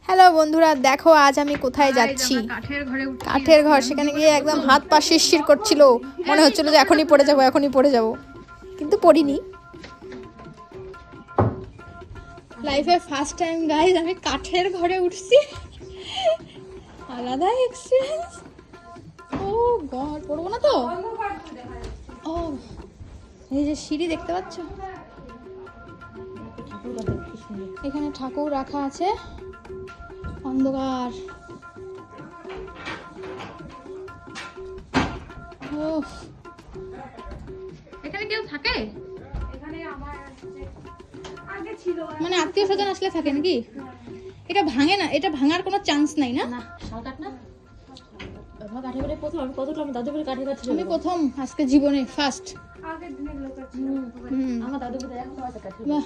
Hello বন্ধুরা, দেখো আজ আমি কোথায় যাচ্ছি। কাঠের ঘর। সেখানে গিয়ে একদম হাত পা শিরশির করছিল, মনে হচ্ছিল যে এখনই পড়ে যাব, কিন্তু পড়িনি। লাইফে ফার্স্ট টাইম গাইজ আমি কাঠের ঘরে উঠছি, আলাদা এক্সপিরিয়েন্স। ও গড, পড়বো না তো? ও এই যে সিঁড়ি দেখতে পাচ্ছ, এখানে ঠাকুর রাখা আছে। অন্ধকার। এখানে কেউ থাকে? এখানে আমার আগে ছিল, মানে আত্মীয় স্বজন আসলে থাকে নাকি? এটা ভাঙে না? এটা ভাঙার কোনো চান্স নাই না? না, শালকাঠ না। বাবা কাঠে করে প্রথম আমি কতটা আমার দাদু করে কাঠে কাছে আমি প্রথম আজকে জীবনে ফার্স্ট। আগের দিনের লোক ছিল। আমার দাদু করে এখন আছে কাঠে। বাহ,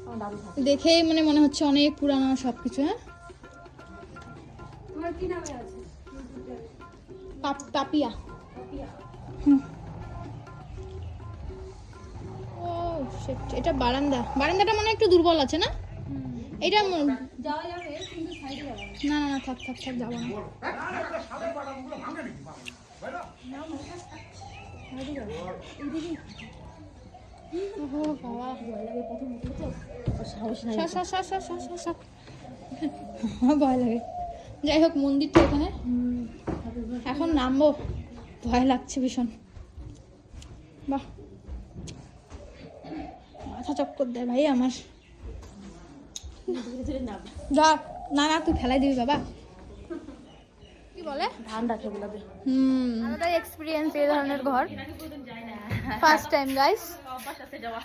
আমার দাদু থাকে। দেখেই মনে হচ্ছে অনেক পুরানো সবকিছু। হ্যাঁ, তোমার কি নামে আছে? পাপিয়া। ও শিট, এটা বারান্দাটা মনে হয় একটু দুর্বল আছে না? এটা যাওয়া যাবে কিন্তু সাইডে যাবে না না না, থাক যাবো না। ওহো বাবা, ভয় লাগে প্রথম উঠলো তো। সাহস নাই। সর। আমার ভয় লাগে। যাই হোক, মন্দিরটা এখানে। এখন নামবো, ভয় লাগছে ভীষণ। বাহ, মাথা চক্কর দেয় ভাই আমার। ধীরে ধীরে নাম। যা, না তুই ফেলাই দিবি বাবা। কি বলে? ধান রাখে বলাবে। আলাদা এক্সপিরিয়েন্স এই ধরনের ঘর। First time guys. অভ্যাস আছে যাওয়া।